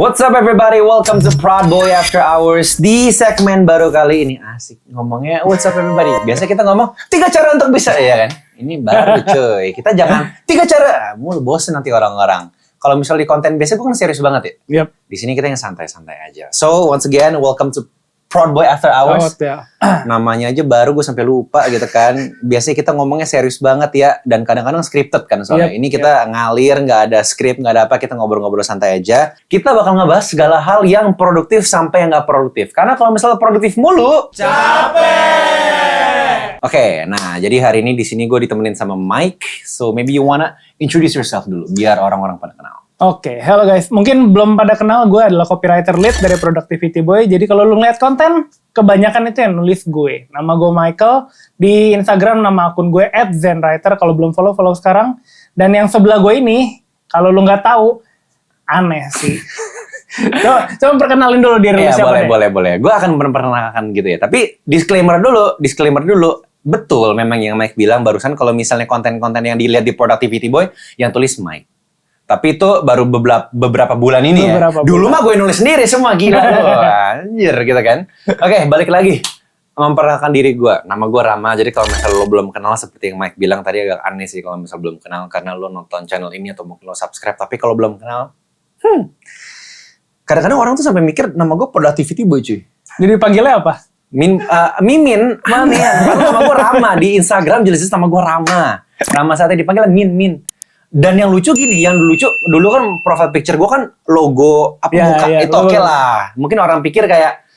What's up everybody, welcome to Proud Boy After Hours. Di segmen baru kali ini asik ngomongnya what's up everybody. Biasa kita ngomong 3 cara untuk bisa, ya kan? Ini baru cuy, kita jangan 3 cara, mulu bosen nanti orang-orang. Kalau misal di konten biasa gue kan serius banget ya. Yep. Di sini kita yang santai-santai aja. So once again, welcome to Proud Boy After Hours. Namanya aja baru gue sampai lupa gitu kan. Biasanya kita ngomongnya serius banget ya. Dan kadang-kadang scripted kan soalnya. Ini kita ngalir, nggak ada skrip, nggak ada apa. Kita ngobrol-ngobrol santai aja. Kita bakal ngebahas segala hal yang produktif sampai yang nggak produktif. Karena kalau misalnya produktif mulu, capek! Oke, nah jadi hari ini di sini gue ditemenin sama Mike. So maybe you wanna introduce yourself dulu. Biar orang-orang pada kenal. Oke, hello guys. Mungkin belum pada kenal, gue adalah copywriter lead dari Productivity Boy. Jadi kalau lu ngeliat konten, kebanyakan itu yang nulis gue. Nama gue Michael. Di Instagram nama akun gue @zenwriter. Kalau belum follow sekarang. Dan yang sebelah gue ini, kalau lu nggak tahu, aneh sih. Coba perkenalin dulu diri lu siapa deh. Boleh. Gue akan memperkenalkan gitu ya. Tapi disclaimer dulu. Betul memang yang Mike bilang barusan kalau misalnya konten-konten yang dilihat di Productivity Boy, yang tulis Mike. Tapi itu baru beberapa bulan ini ya. Dulu mah gue nulis sendiri semua, gila loh. Anjir gitu kan. Oke, balik lagi. Memperkenalkan diri gue. Nama gue Rama. Jadi kalau misalnya lo belum kenal seperti yang Mike bilang tadi agak aneh sih kalau misalnya belum kenal karena lo nonton channel ini atau mungkin lo subscribe. Tapi kalau belum kenal, kadang-kadang orang tuh sampai mikir nama gue Productivity Boy cuy. Jadi panggilnya apa? Mimin. Nama gue Rama. Di Instagram jelas nama gue Rama. Rama saatnya dipanggil Min. Dan yang lucu gini, dulu kan profile picture gue kan logo muka itu oke lah. Mungkin orang pikir kayak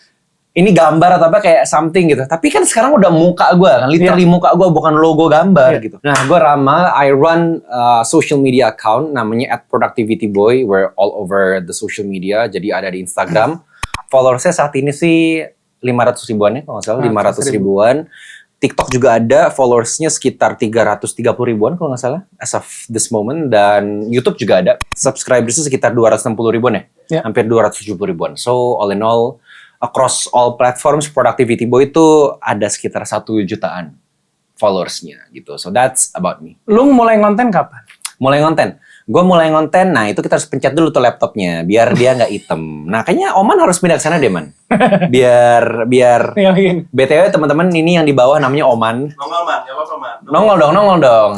ini gambar atau apa kayak something gitu. Tapi kan sekarang udah muka gue kan, literally muka gue bukan logo gambar gitu. Nah, gue Rama, I run social media account namanya @productivityboy, we're all over the social media. Jadi ada di Instagram. Followersnya saat ini sih 500 ribuan ya kalau nggak salah, 500 ribuan. TikTok juga ada, followersnya sekitar 330 ribuan kalau nggak salah, as of this moment. Dan YouTube juga ada, subscribersnya sekitar 260 ribuan ya, hampir 270 ribuan. So, all in all, across all platforms, Productivity Boy itu ada sekitar 1 jutaan followersnya gitu. So, that's about me. Lu mulai ngonten kapan? Gue mulai ngonten, nah itu kita harus pencet dulu tuh laptopnya, biar dia nggak hitam. Nah, kayaknya Oman harus pindah ke sana deh, Man. Biar BTW teman-teman ini yang di bawah namanya Oman. Nongol, Man. Gak apa-apa, Man. Nongol dong.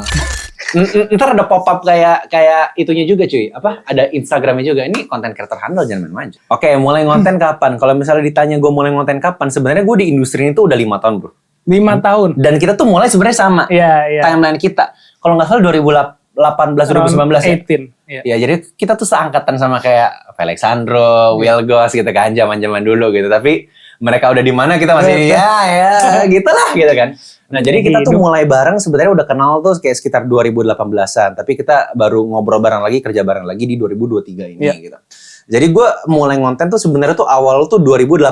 Ntar ada pop-up kayak itunya juga, cuy. Apa? Ada Instagramnya juga. Ini konten creator handal, jangan main-main. Oke, mulai ngonten kapan? Kalau misalnya ditanya gue mulai ngonten kapan, sebenarnya gue di industri ini tuh udah 5 tahun, bro. 5 tahun. Dan kita tuh mulai sebenarnya sama. Iya. Timeline kita. Kalau nggak salah 2019 ya. Ya, jadi kita tuh seangkatan sama kayak Alexandro, Wilgos gitu kan, zaman-zaman dulu gitu. Tapi mereka udah di mana kita masih ya gitulah gitu kan. Nah, jadi kita tuh mulai bareng sebenarnya udah kenal tuh kayak sekitar 2018-an, tapi kita baru ngobrol bareng lagi, kerja bareng lagi di 2023 ini gitu. Jadi gue mulai ngonten tuh sebenarnya tuh awal tuh 2018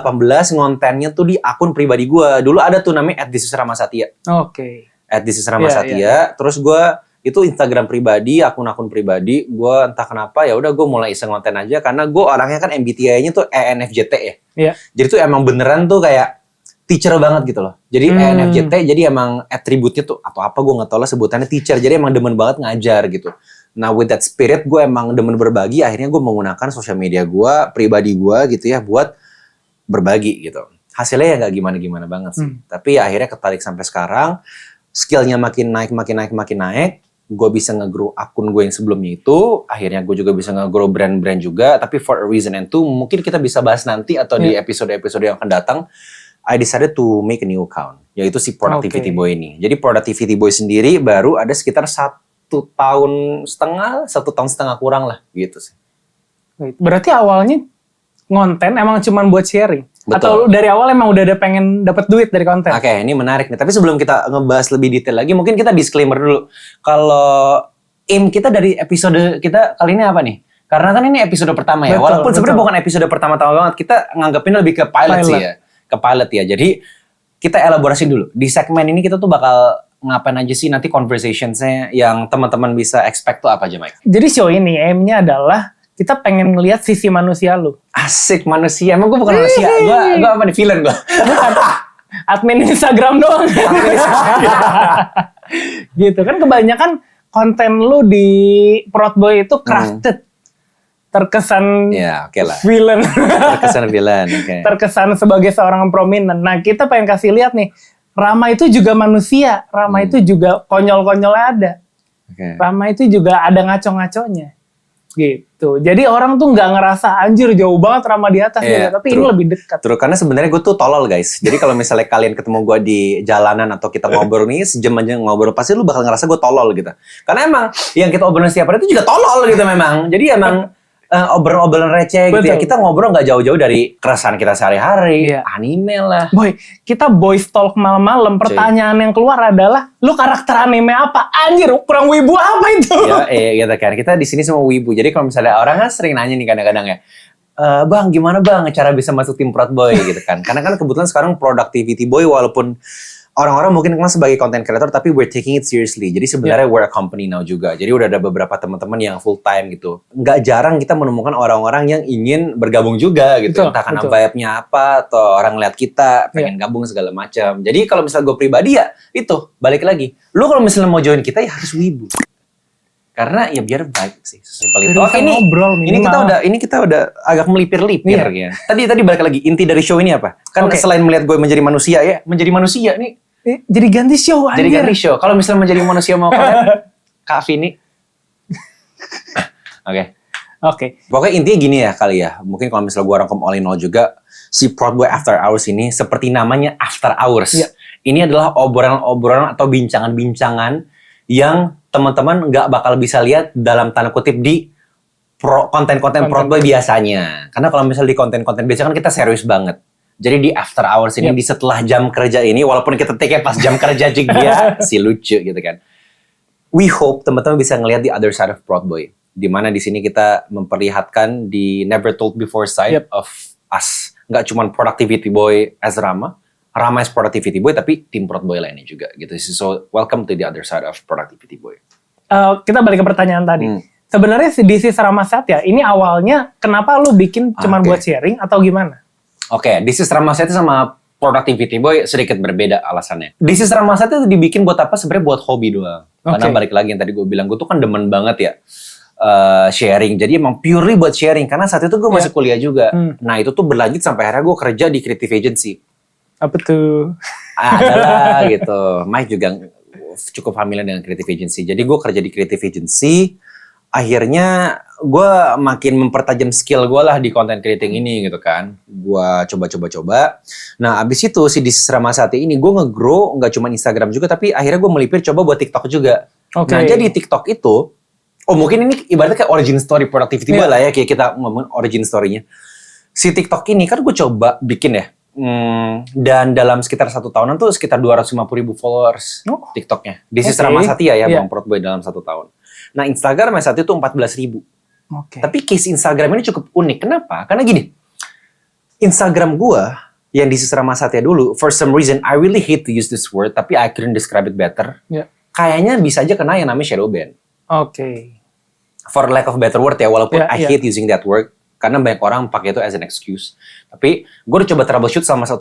ngontennya tuh di akun pribadi gue. Dulu ada tuh namanya @thisisramasatya. Oke. @thisisramasatya. Terus gue itu Instagram pribadi, akun-akun pribadi, gue entah kenapa ya udah gue mulai iseng konten aja karena gue orangnya kan MBTI-nya tuh ENFJT ya. Iya. Jadi tuh emang beneran tuh kayak teacher banget gitu loh. Jadi ENFJT jadi emang atributnya tuh atau apa gue nggak tahu lah sebutannya teacher. Jadi emang demen banget ngajar gitu. Nah with that spirit gue emang demen berbagi. Akhirnya gue menggunakan sosial media gue, pribadi gue gitu ya buat berbagi gitu. Hasilnya ya nggak gimana-gimana banget sih. Tapi ya akhirnya ketarik sampai sekarang. Skillnya makin naik. Gue bisa nge-grow akun gue yang sebelumnya itu, akhirnya gue juga bisa nge-grow brand-brand juga, tapi for a reason and two, mungkin kita bisa bahas nanti atau di episode-episode yang akan datang, I decided to make a new account, yaitu si Productivity Boy ini. Jadi Productivity Boy sendiri baru ada sekitar 1 tahun setengah kurang lah, gitu sih. Berarti awalnya ngonten emang cuma buat sharing? Betul. Atau dari awal emang udah ada pengen dapat duit dari konten? Oke, ini menarik nih. Tapi sebelum kita ngebahas lebih detail lagi, mungkin kita disclaimer dulu. Kalau aim kita dari episode kita kali ini apa nih? Karena kan ini episode pertama ya. Walaupun sebenarnya bukan episode pertama-tama banget. Kita nganggapin lebih ke pilot sih ya. Ke pilot ya. Jadi kita elaborasi dulu. Di segmen ini kita tuh bakal ngapain aja sih nanti conversationsnya yang teman-teman bisa expect tuh apa aja, Mike? Jadi show ini aimnya adalah kita pengen ngelihat sisi manusia lu. Asik manusia. Emang gue bukan manusia. Gue apa nih? Villain gue. Bukan. Admin Instagram doang. Gitu kan kebanyakan konten lu di Proud Boy itu crafted. terkesan Ya, oke lah. villain. Terkesan villain, oke. Terkesan sebagai seorang prominent. Nah, kita pengen kasih lihat nih, Rama itu juga manusia. Rama itu juga konyol-konyolnya ada. Oke. Rama itu juga ada ngaco-ngaconya. Gitu. Jadi orang tuh nggak ngerasa anjir jauh banget Rama di atas Iya, gitu, tapi true. ini lebih dekat. Terus karena sebenarnya gue tuh tolol guys. Jadi kalau misalnya kalian ketemu gue di jalanan atau kita ngobrol nih sejam aja ngobrol, pasti lu bakal ngerasa gue tolol gitu. Karena emang yang kita obrolin setiap hari itu juga tolol gitu memang. Jadi emang obrolan receh gitu ya. Betul. Kita ngobrol nggak jauh-jauh dari keresahan kita sehari-hari, Iya. anime lah. Boy, kita boys talk malam-malam, pertanyaan yang keluar adalah, lu karakter anime apa? Anjir, kurang wibu apa itu? Ya, gitu kan. Kita di sini semua wibu. Jadi kalau misalnya orang kan sering nanya nih kadang-kadang ya, Bang, gimana bang cara bisa masuk tim Proud Boy gitu kan? Karena kan kebetulan sekarang productivity boy walaupun orang-orang mungkin kenal sebagai content creator, tapi we're taking it seriously. Jadi sebenarnya we're a company now juga. Jadi udah ada beberapa teman-teman yang full time gitu. Nggak jarang kita menemukan orang-orang yang ingin bergabung juga gitu. Betul, Entah karena betul. vibe-nya apa atau orang lihat kita pengen gabung segala macam. Jadi kalau misalnya gue pribadi ya itu balik lagi. Lu kalau misalnya mau join kita ya harus wibu. Karena ya biar vibe sih. Sesimpel itu. Jadi kita ngobrol minimal. Ini kita udah agak melipir-lipir ya. Tadi balik lagi inti dari show ini apa? Kan Oke. selain melihat gue menjadi manusia ya, menjadi manusia nih. Jadi ganti show anjir. Jadi ganti show. Kalau misalnya menjadi manusia mau kalian, Kak Vini. Oke. Oke. Pokoknya intinya gini ya kali ya. Mungkin kalau misalnya gue rangkum all in all juga, si Proud Boy After Hours ini seperti namanya After Hours. Iya. Ini adalah obrolan-obrolan atau bincangan-bincangan yang teman-teman nggak bakal bisa lihat dalam tanda kutip di konten-konten Proud Boy biasanya. Karena kalau misalnya di konten-konten biasa kan kita serius banget. Jadi di After Hours ini, di setelah jam kerja ini, walaupun kita take pas jam kerja juga si lucu gitu kan. We hope teman-teman bisa ngelihat the other side of Proud Boy. Di mana di sini kita memperlihatkan the never told before side of us. Nggak cuma productivity boy as Rama as productivity boy, tapi tim Proud Boy lainnya juga gitu. So welcome to the other side of productivity boy. Kita balik ke pertanyaan tadi. Sebenarnya di This is Rama Satya, ini awalnya kenapa lu bikin cuman buat sharing atau gimana? Oke, This is Rama Satya sama Productivity Boy sedikit berbeda alasannya. This is Rama Satya itu dibikin buat apa? Sebenarnya buat hobi doang. Karena balik lagi yang tadi gue bilang, gue tuh kan demen banget ya sharing. Jadi emang purely buat sharing. Karena saat itu gue masih kuliah juga. Nah itu tuh berlanjut sampai akhirnya gue kerja di creative agency. Apa tuh? Adalah gitu. Mike juga cukup familiar dengan creative agency. Jadi gue kerja di creative agency. Akhirnya gue makin mempertajam skill gue lah di content creating ini gitu kan. Gue coba. Nah abis itu si This is Rama Satya ini gue nge-grow nggak cuma Instagram juga, tapi akhirnya gue melipir coba buat TikTok juga. Nah jadi TikTok itu, mungkin ini ibaratnya kayak origin story productivity gue lah ya, kayak kita ngomongin origin story-nya. Si TikTok ini kan gue coba bikin ya. Dan dalam sekitar 1 tahunan tuh sekitar 250,000 followers TikToknya. This is Rama Satya ya Bang Proud Boy dalam 1 tahun. Nah Instagram saat itu 14,000. Tapi case Instagram ini cukup unik. Kenapa? Karena gini, Instagram gua yang This is Rama Satya dulu, for some reason I really hate to use this word, tapi I couldn't describe it better. Kayaknya bisa aja kena yang namanya shadow ban. For lack of better word ya, walaupun I hate using that word. Karena banyak orang pakai itu as an excuse. Tapi gue udah coba troubleshoot selama 1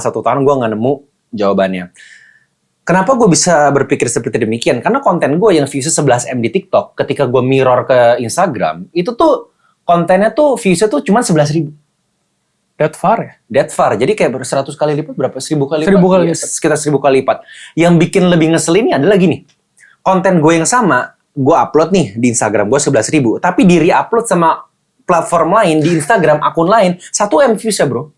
tahun, gue nggak nemu jawabannya. Kenapa gue bisa berpikir seperti demikian? Karena konten gue yang viewsnya 11M di TikTok, ketika gue mirror ke Instagram, itu tuh kontennya tuh viewsnya tuh cuma 11,000. That far ya? That far. Jadi kayak 100 kali lipat, berapa? 1.000 kali lipat? 1.000 kali lipat. Sekitar 1.000 kali lipat. Yang bikin lebih ngeselin adalah gini. Konten gue yang sama, gue upload nih di Instagram gue 11.000. Tapi di re-upload sama platform lain, di Instagram, akun lain, 1M views ya bro.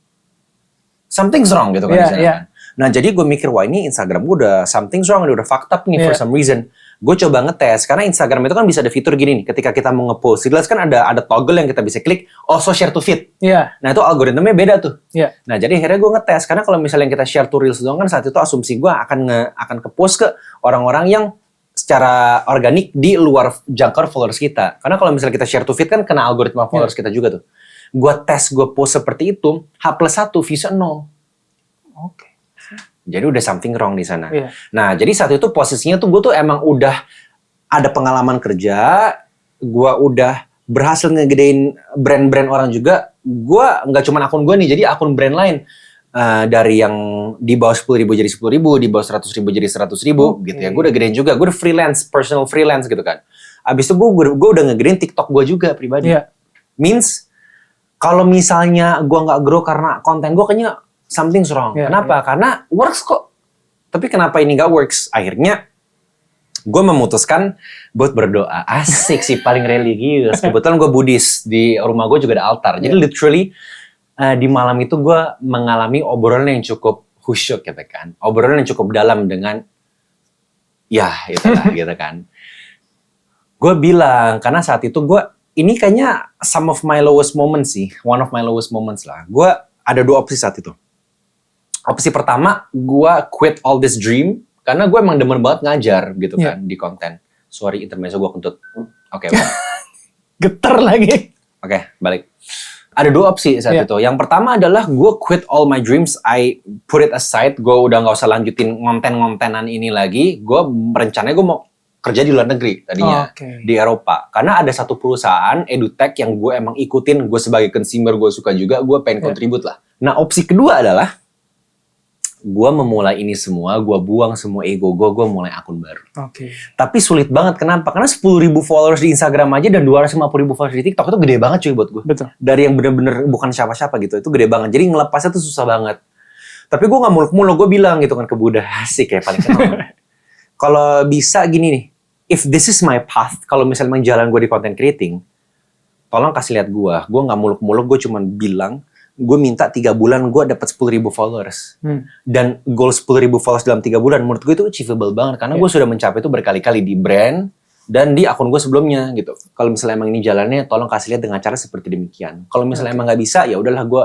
Something's wrong gitu kan. Nah jadi gue mikir, wah ini Instagram gue udah something's wrong, udah fucked up nih for some reason. Gue coba ngetes, karena Instagram itu kan bisa ada fitur gini nih, ketika kita mau nge-post, jelas kan ada toggle yang kita bisa klik, also share to feed. Nah itu algoritmanya beda tuh. Nah jadi akhirnya gue ngetes, karena kalau misalnya kita share to reels doang kan saat itu asumsi gue akan ke-post ke orang-orang yang secara organik di luar jangkar followers kita. Karena kalau misalnya kita share to feed kan kena algoritma followers kita juga tuh. Gue tes, gue post seperti itu, H+1 viewsnya 0. Jadi udah something wrong di sana. Nah, jadi saat itu posisinya tuh gue tuh emang udah ada pengalaman kerja, gue udah berhasil ngegedein brand-brand orang juga. Gue nggak cuma akun gue nih, jadi akun brand lain. Dari yang di bawah 10.000 jadi 10.000, di bawah 100.000 jadi 100.000 gitu ya. Gue udah gedein juga, gue udah freelance, personal freelance gitu kan. Abis itu gue udah ngegedein TikTok gue juga pribadi. Means kalau misalnya gue nggak grow karena konten gue, kayaknya something's wrong. Kenapa? Karena works kok. Tapi kenapa ini nggak works? Akhirnya gue memutuskan buat berdoa. Asik sih, paling religius. Kebetulan gue Buddhis, di rumah gue juga ada altar. Jadi literally di malam itu gue mengalami obrolan yang cukup khusyuk gitu kan. Obrolan yang cukup dalam dengan ya itulah gitu kan. Gue bilang, karena saat itu ini kayaknya some of my lowest moments sih. One of my lowest moments lah. Gue ada 2 opsi saat itu. Opsi pertama, gue quit all this dream. Karena gue emang demen banget ngajar gitu kan di konten. Sorry, intermezzo gue kentut. Oke. Geter lagi. Oke, balik. Ada 2 opsi saat itu. Yang pertama adalah gue quit all my dreams. I put it aside. Gue udah gak usah lanjutin konten-kontenan ini lagi. Gue rencananya gue mau kerja di luar negeri tadinya. Di Eropa. Karena ada satu perusahaan edutech yang gue emang ikutin. Gue sebagai consumer gue suka juga. Gue pengen kontribut lah. Nah, opsi kedua adalah gue memulai ini semua, gue buang semua ego gue mulai akun baru. Tapi sulit banget, kenapa? Karena 10.000 followers di Instagram aja dan 250.000 followers di TikTok itu gede banget cuy buat gue. Betul. Dari yang bener-bener bukan siapa-siapa gitu, itu gede banget. Jadi ngelepasnya tuh susah banget. Tapi gue gak muluk-muluk, gue bilang gitu kan ke Buddha, asik ya paling kenal. Kalau bisa gini nih, if this is my path, kalau misalnya memang jalan gue di content creating, tolong kasih lihat gue gak muluk-muluk, gue cuman bilang, gue minta 3 bulan gue dapat 10.000 followers. Dan goal 10.000 followers dalam 3 bulan menurut gue itu achievable banget. Karena gue sudah mencapai itu berkali-kali di brand dan di akun gue sebelumnya gitu. Kalau misalnya emang ini jalannya, tolong kasih lihat dengan cara seperti demikian. Kalau misalnya emang nggak bisa, ya udahlah gue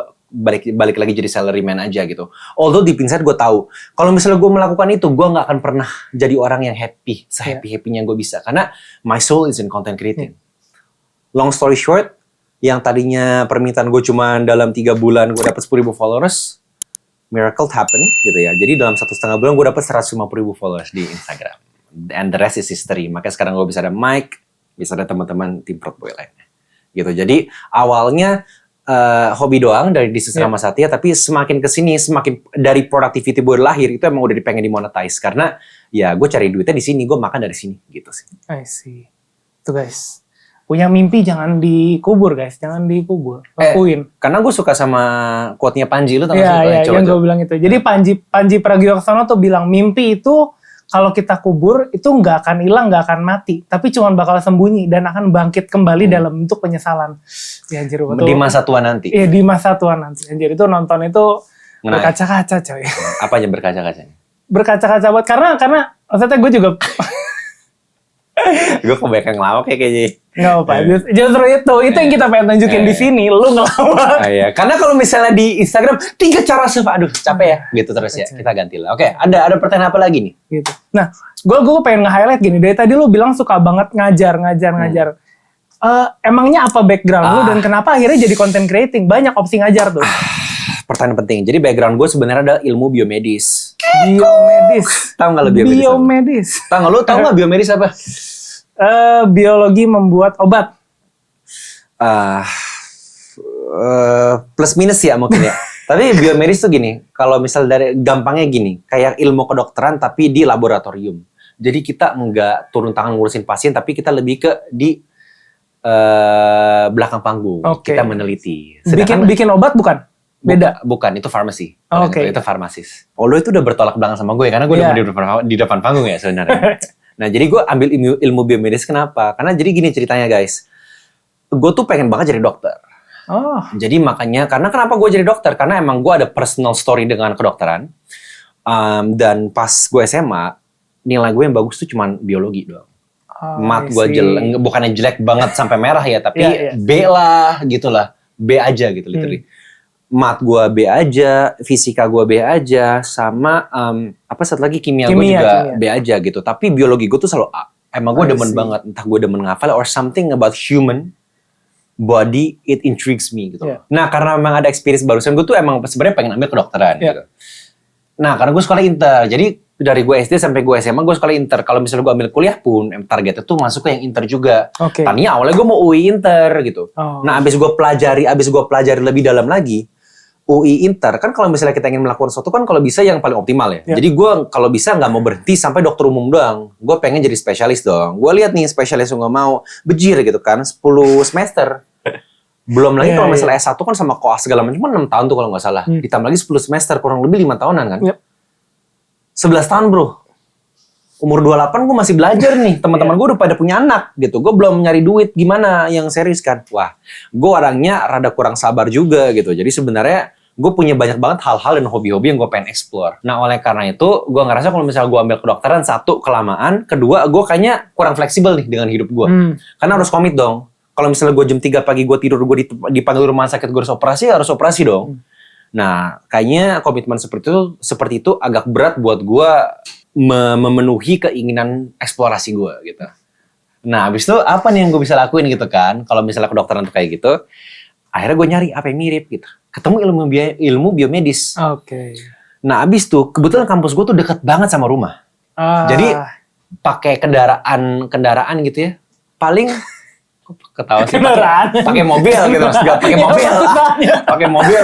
balik lagi jadi salaryman aja gitu. Although deep inside gue tahu, kalau misalnya gue melakukan itu, gue nggak akan pernah jadi orang yang happy, se-happy-happynya gue bisa. Karena my soul is in content creating. Long story short, yang tadinya permintaan gue cuma dalam 3 bulan gue dapat 10.000 followers, miracle happen gitu ya. Jadi dalam 1,5 bulan gue dapat 150.000 followers di Instagram. And the rest is history. Makanya sekarang gue bisa ada mic, bisa ada teman-teman tim Proudboy lainnya. Gitu. Jadi awalnya hobi doang dari This is Rama Satya, tapi semakin kesini, semakin dari productivity boy lahir itu emang udah pengen dimonetize. Karena ya gue cari duitnya di sini, gue makan dari sini gitu sih. I see. Tuh guys. Punya mimpi jangan dikubur guys, jangan dikubur, lakuin. Karena gue suka sama quote-nya Panji, lu tau gak sih? Iya, yang gue bilang itu. Jadi Panji Pragiwaksono tuh bilang, mimpi itu kalau kita kubur, itu nggak akan hilang, nggak akan mati. Tapi cuma bakal sembunyi dan akan bangkit kembali dalam bentuk penyesalan. Ya, anjir, di masa tua nanti. Iya, di masa tua nanti. Anjir, itu nonton itu berkaca-kaca coy. Apa aja berkaca-kacanya? Berkaca-kaca buat, karena maksudnya gue juga... Gue kebanyakan ngelawak ya kayaknya. Nggak apa, justru itu yang kita pengen tunjukin di sini, lu ngelawak. Iya, karena kalau misalnya di Instagram 3 cara aduh capek ya, gitu terus ya. Kita ganti lah. Oke, ada pertanyaan apa lagi nih? Gitu. Nah, gue pengen nge-highlight gini. Dari tadi lu bilang suka banget ngajar. Emangnya apa background lu dan kenapa akhirnya jadi content creating? Banyak opsi ngajar tuh. Pertanyaan penting. Jadi background gue sebenarnya adalah ilmu biomedis. Tahu nggak lo biomedis? Biomedis. Tahu nggak biomedis apa? Biologi membuat obat. Plus minus ya mungkin ya. Tapi biomedis tuh gini, kalau misal dari gampangnya gini, kayak ilmu kedokteran tapi di laboratorium. Jadi kita nggak turun tangan ngurusin pasien, tapi kita lebih ke di belakang panggung. Kita meneliti. Bikin obat bukan? Beda? Bukan, itu farmasi. Itu farmasis. Lo itu udah bertolak belakang sama gue, karena gue udah di depan panggung ya sebenarnya. Nah, jadi gue ambil ilmu biomedis kenapa? Karena jadi gini ceritanya guys. Gue tuh pengen banget jadi dokter. Jadi makanya, karena kenapa gue jadi dokter? Karena emang gue ada personal story dengan kedokteran. Dan pas gue SMA, nilai gue yang bagus tuh cuman biologi doang. Mat gue bukannya jelek banget sampai merah ya, tapi B lah gitulah. B aja gitu literally. Mat gue B aja, fisika gue B aja, sama satu lagi kimia gue juga B aja gitu. Tapi biologi gue tuh selalu A. Emang gue demen banget, entah gue demen ngafal or something about human body, it intrigues me gitu. Nah, karena memang ada experience barusan, gue tuh emang sebenarnya pengen ambil kedokteran gitu. Nah, karena gue sekolah inter, jadi dari gue SD sampai gue SMA gue sekolah inter. Kalau misalnya gue ambil kuliah pun, targetnya tuh masuk ke yang inter juga. Tadinya awalnya gue mau UI inter gitu. Nah, abis gue pelajari lebih dalam lagi, UI Inter, kan kalau misalnya kita ingin melakukan sesuatu kan kalau bisa yang paling optimal ya. Ya. Jadi gue kalau bisa nggak mau berhenti sampai dokter umum doang. Gue pengen jadi spesialis dong. Gue lihat nih spesialis gue nggak mau bejir gitu kan, 10 semester. Belum lagi kalau misalnya S1 kan sama koas segala macam kan 6 tahun tuh kalau nggak salah. Ditambah lagi 10 semester, kurang lebih 5 tahunan kan. 11 tahun bro. Umur 28 gue masih belajar nih. Teman-teman gue udah pada punya anak gitu. Gue belum nyari duit gimana yang serius kan. Wah, gue orangnya rada kurang sabar juga gitu. Jadi sebenarnya gue punya banyak banget hal-hal dan hobi-hobi yang gue pengen explore. Nah oleh karena itu, gue ngerasa kalau misalnya gue ambil kedokteran, satu, kelamaan. Kedua, gue kayaknya kurang fleksibel nih dengan hidup gue. Karena harus komit dong. Kalau misalnya gue jam 3 pagi gue tidur, gue dipanggil rumah sakit, gue harus operasi dong. Nah, kayaknya komitmen seperti itu agak berat buat gue memenuhi keinginan eksplorasi gue gitu. Nah, habis itu apa nih yang gue bisa lakuin gitu kan? Kalau misalnya kedokteran tuh kayak gitu, akhirnya gue nyari apa yang mirip gitu. Ketemu ilmu biomedis. Oke. Nah, habis tuh kebetulan kampus gue tuh deket banget sama rumah. Jadi pakai kendaraan gitu ya. Paling ketawa sih. Pakai mobil gitu, nggak pakai mobil. Pakai mobil.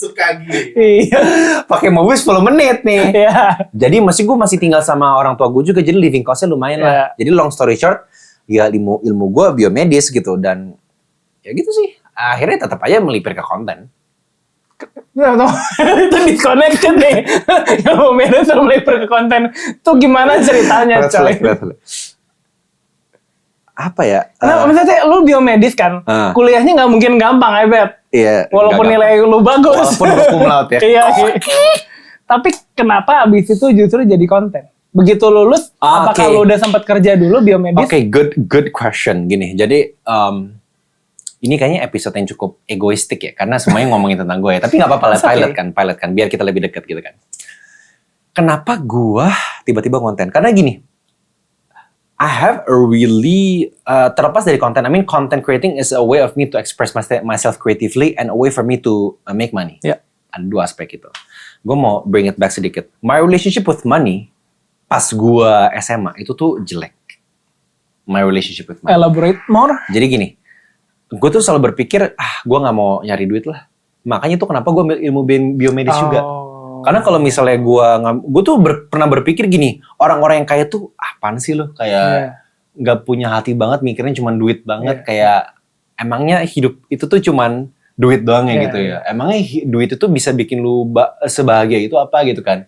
Suka gitu. Iya. Pakai mobil 10 menit nih. Iya. Jadi gue masih tinggal sama orang tua gue juga, jadi living cost-nya lumayan lah. Jadi long story short, ya ilmu gue biomedis gitu, dan ya gitu sih. Akhirnya tetap aja melipir ke konten. Itu disconnected nih. Ilmu medis sama melipir ke konten. Tuh gimana ceritanya, coy? Apa ya? Nah, misalnya lu biomedis kan, kuliahnya nggak mungkin gampang, I bet. Iya. Walaupun nilai lu bagus. Walaupun cum laude ya. Iya. Tapi kenapa abis itu justru jadi konten? Begitu lulus, apakah lu udah sempat kerja dulu biomedis? Oke, good question. Gini, jadi ini kayaknya episode yang cukup egoistik ya, karena semuanya ngomongin tentang gue ya. Tapi nggak apa-apa lah, pilot kan, biar kita lebih dekat gitu kan. Kenapa gue tiba-tiba konten? Karena gini, I have a really terlepas dari konten. I mean, content creating is a way of me to express myself creatively and a way for me to make money. Yeah. Ada 2 aspek itu. Gue mau bring it back sedikit. My relationship with money pas gue SMA itu tuh jelek. My relationship with money. Elaborate more. Jadi gini, gue tuh selalu berpikir, gue nggak mau nyari duit lah. Makanya tuh kenapa gue ambil ilmu biomedis juga. Karena kalau misalnya gue tuh pernah berpikir gini, orang-orang yang kaya tuh apaan sih lo, kayak nggak punya hati banget, mikirnya cuma duit banget, kayak emangnya hidup itu tuh cuman duit doang ya gitu ya. Emangnya duit itu bisa bikin lu sebahagia itu apa gitu kan?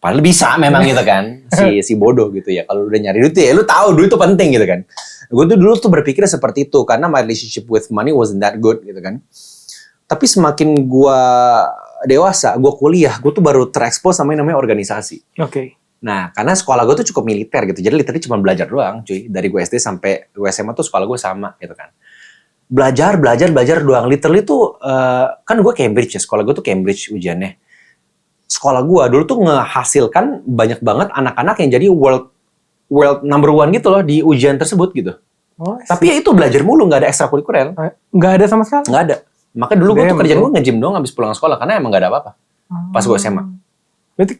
Padahal bisa memang gitu kan, si bodoh gitu ya. Kalau udah nyari duit ya lu tahu duit itu penting gitu kan. Gue tuh dulu tuh berpikir seperti itu karena my relationship with money wasn't that good gitu kan. Tapi semakin gue dewasa, gue kuliah, gue tuh baru terekspos sama yang namanya organisasi. Oke. Nah, karena sekolah gue tuh cukup militer gitu, jadi literally cuma belajar doang, cuy. Dari gue SD sampai gue SMA tuh sekolah gue sama gitu kan. Belajar doang. Literally tuh, kan gue Cambridge ya, sekolah gue tuh Cambridge ujiannya. Sekolah gue dulu tuh ngehasilkan banyak banget anak-anak yang jadi world number 1 gitu loh di ujian tersebut gitu. Tapi ya itu belajar mulu, nggak ada ekstrakurikuler. Nggak ada sama sekali? Nggak ada. Makanya dulu gue tuh kerjaan gue nge-gym doang habis pulang sekolah karena emang gak ada apa-apa. Pas gue SMA. Berarti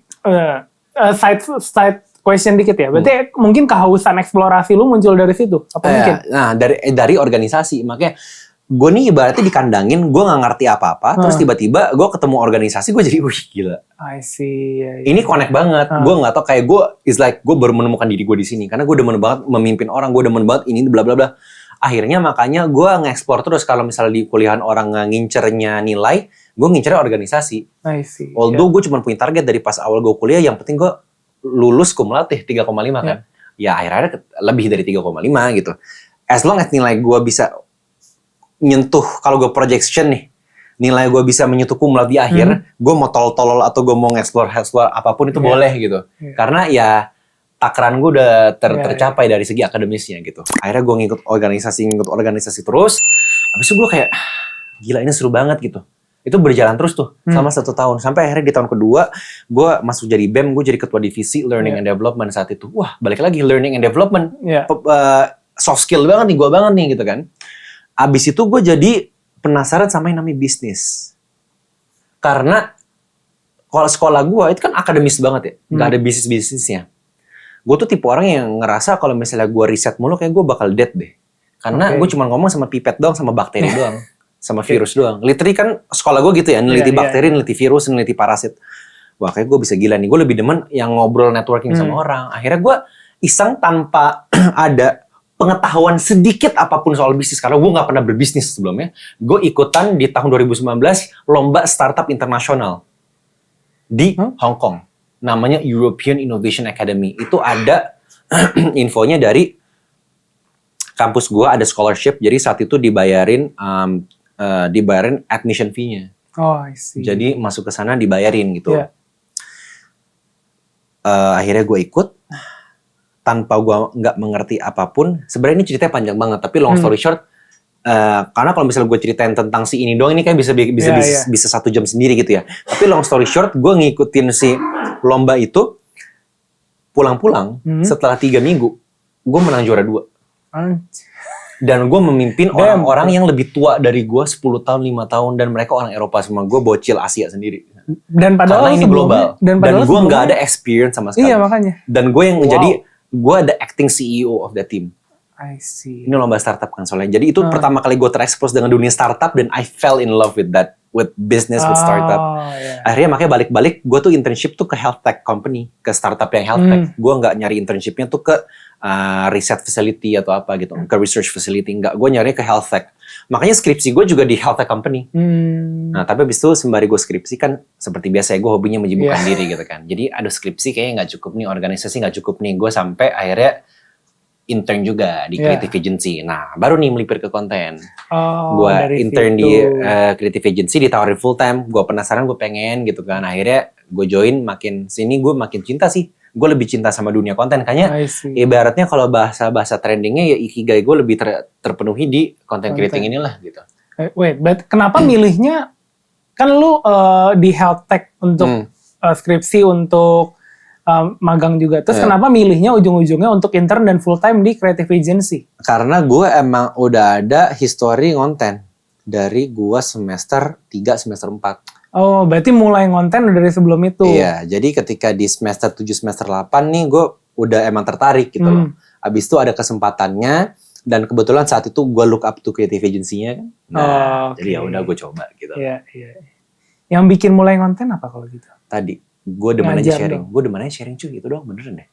side question dikit ya. Berarti mungkin kehausan eksplorasi lu muncul dari situ. Apa mungkin? Nah, dari organisasi. Makanya gue nih ibaratnya dikandangin, gue gak ngerti apa-apa, terus tiba-tiba gue ketemu organisasi, gue jadi wih gila. I see. Ini connect banget. Gue gak tau, kayak gue is like gue baru menemukan diri gue di sini karena gue demen banget memimpin orang, gue demen banget ini bla bla bla. Akhirnya makanya gue nge-explore terus kalau misalnya di kuliahan orang ngincernya nilai, gue ngincernya organisasi. I see. Although gue cuma punya target dari pas awal gue kuliah, yang penting gue lulus cum laude 3,5 kan. Ya akhirnya lebih dari 3,5 gitu. As long as nilai gue bisa nyentuh, kalau gue projection nih, nilai gue bisa menyentuh cum laude di akhir, gue mau tolol-tolol atau gue mau nge-explore apapun itu boleh gitu. Karena ya takaran gue udah tercapai dari segi akademisnya gitu. Akhirnya gue ngikut organisasi terus. Habis itu gue kayak, gila ini seru banget gitu. Itu berjalan terus tuh selama 1 tahun. Sampai akhirnya di tahun kedua, gue masuk jadi BEM, gue jadi ketua divisi Learning and Development saat itu. Wah, balik lagi Learning and Development. Soft skill banget nih, gue banget nih gitu kan. Abis itu gue jadi penasaran sama yang namanya bisnis. Karena kalau sekolah gue itu kan akademis banget ya. Gak ada bisnisnya. Gue tuh tipe orang yang ngerasa kalau misalnya gue riset mulu kayak gue bakal dead deh. Karena gue cuma ngomong sama pipet doang, sama bakteri doang. sama virus doang. Literally kan sekolah gue gitu ya, neliti bakteri, neliti virus, neliti parasit. Wah kayak gue bisa gila nih, gue lebih demen yang ngobrol networking sama orang. Akhirnya gue iseng tanpa ada pengetahuan sedikit apapun soal bisnis, karena gue gak pernah berbisnis sebelumnya. Gue ikutan di tahun 2019 lomba startup internasional di Hong Kong. Namanya European Innovation Academy. Itu ada infonya dari kampus gue, ada scholarship. Jadi saat itu dibayarin admission fee-nya. Oh, I see. Jadi masuk ke sana dibayarin gitu. Yeah. Akhirnya gue ikut tanpa gue nggak mengerti apapun. Sebenarnya ini ceritanya panjang banget, tapi long story short, karena kalau misalnya gue ceritain tentang si ini doang, ini kayak bisa 1 jam sendiri gitu ya. Tapi long story short, gue ngikutin si lomba itu, pulang-pulang setelah 3 minggu, gue menang juara 2. Dan gue memimpin orang-orang yang lebih tua dari gue 10 tahun, 5 tahun, dan mereka orang Eropa semua. Gue bocil Asia sendiri. Dan padahal karena ini global. Dan gue nggak ada experience sama sekali. Iya makanya. Dan gue yang jadi, gue ada acting CEO of the team. I see. Ini lomba startup kan soalnya. Jadi itu pertama kali gue terekspos dengan dunia startup, dan I fell in love with that, with business, with startup. Yeah. Akhirnya makanya balik-balik gue tuh internship tuh ke health tech company, ke startup yang health tech. Gue nggak nyari internshipnya tuh ke research facility atau apa gitu, ke research facility, enggak. Gue nyari ke health tech. Makanya skripsi gue juga di health tech company. Nah tapi abis itu sembari gue skripsi kan seperti biasa ya, gue hobinya menyibukkan diri gitu kan. Jadi ada skripsi kayaknya nggak cukup nih, organisasi nggak cukup nih. Gue sampai akhirnya intern juga di creative agency. Nah baru nih melipir ke konten. Gue intern di creative agency, ditawarin full time. Gue penasaran, gue pengen gitu kan. Akhirnya gue join, makin sini gue makin cinta sih. Gue lebih cinta sama dunia konten. Kayaknya ibaratnya kalau bahasa trendingnya ya ikigai gue lebih terpenuhi di content creating inilah gitu. Wait, but kenapa milihnya, kan lu di health tech untuk skripsi, untuk magang juga. Terus kenapa milihnya ujung-ujungnya untuk intern dan full time di creative agency? Karena gue emang udah ada history konten dari gue semester 3, semester 4. Oh, berarti mulai ngonten dari sebelum itu. Iya, jadi ketika di semester 7, semester 8 nih gue udah emang tertarik gitu loh. Abis itu ada kesempatannya, dan kebetulan saat itu gue look up to creative agency-nya kan. Nah, jadi ya udah gue coba gitu. Iya. Yang bikin mulai ngonten apa kalau gitu? Tadi, gue demen aja sharing. Gue demen aja sharing cuy, itu doang beneran deh.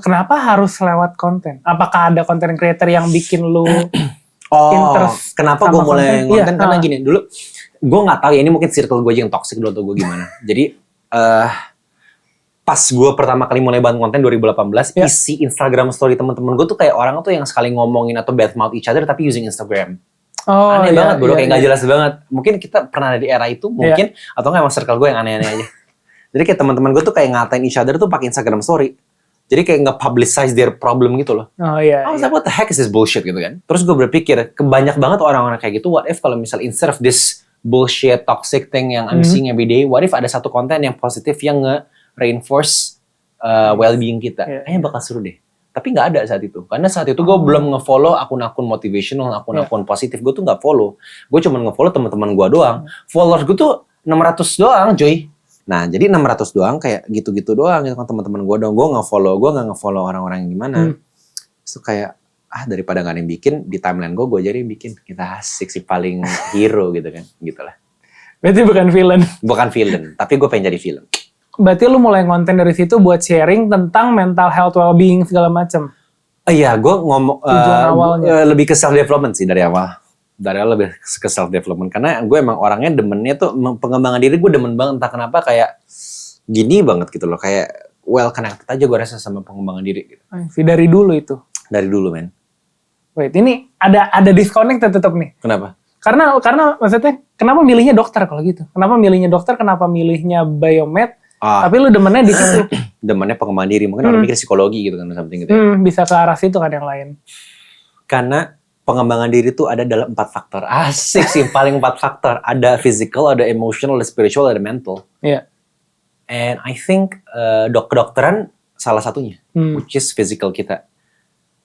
Kenapa harus lewat konten? Apakah ada content creator yang bikin lu interest? Kenapa gue mulai konten? Karena gini, dulu gue nggak tahu ya, ini mungkin circle gue aja yang toxic dulu atau gue gimana. Jadi pas gue pertama kali mulai bangun konten 2018, isi Instagram story teman-teman gue tuh kayak orang tuh yang sekali ngomongin atau badmouth each other tapi using Instagram. Aneh banget bro, kayak nggak jelas banget. Mungkin kita pernah ada di era itu mungkin, atau nggak emang circle gue yang aneh-aneh aja. Jadi kayak teman-teman gue tuh kayak ngatain each other tuh pakai Instagram story. Jadi kayak nge-publicize their problem gitu loh. I was like, what the heck is this bullshit gitu kan. Terus gue berpikir, kebanyak banget orang-orang kayak gitu, what if kalau misal instead of this bullshit, toxic thing yang I'm seeing every day, what if ada satu konten yang positif yang nge-reinforce well-being kita. Kayaknya bakal seru deh. Tapi nggak ada saat itu. Karena saat itu gue belum nge-follow akun-akun motivational, akun-akun positif. Gue tuh nggak follow. Gue cuma nge-follow teman-teman gue doang. Followers gue tuh 600 doang, coy. Nah, jadi 600 doang kayak gitu-gitu doang gitu kan teman-teman gue doang. Gue nggak nge-follow orang-orang yang gimana. Terus kayak daripada nggak ada yang bikin, di timeline gue jadi yang bikin. Kita asik sih, paling hero gitu kan. Gitu lah. Berarti bukan villain? Bukan villain, tapi gue pengen jadi villain. Berarti lu mulai konten dari situ buat sharing tentang mental health well-being segala macam? Iya, gue ngomong lebih ke self-development sih dari awal. Dari awal lebih ke self-development. Karena gue emang orangnya demennya tuh, pengembangan diri gue demen banget. Entah kenapa kayak gini banget gitu loh. Kayak well connected aja gue rasa sama pengembangan diri. Gitu. Dari dulu itu? Dari dulu, men. Wait, ini ada disconnect tetap nih. Kenapa? Karena maksudnya kenapa milihnya dokter kalau gitu? Kenapa milihnya dokter? Kenapa milihnya biomed? Tapi lu demennya di situ. Demennya pengembangan diri. Mungkin orang mikir psikologi gitu kan, something gitu. Bisa ke arah situ kan yang lain. Karena pengembangan diri itu ada dalam 4 faktor. Asik sih, paling 4 faktor. Ada physical, ada emotional, ada spiritual, ada mental. Iya. And I think kedokteran salah satunya, which is physical kita.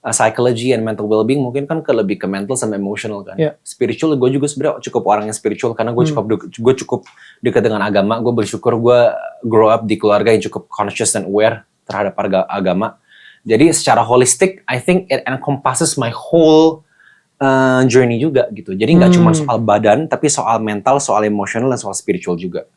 Psychology and mental well-being mungkin kan lebih ke mental sama emotional kan. Spiritual gue juga sebenarnya cukup orang yang spiritual karena gue cukup dekat dengan agama. Gue bersyukur gue grow up di keluarga yang cukup conscious and aware terhadap agama. Jadi secara holistic, I think it encompasses my whole journey juga gitu. Jadi nggak cuma soal badan, tapi soal mental, soal emosional, dan soal spiritual juga.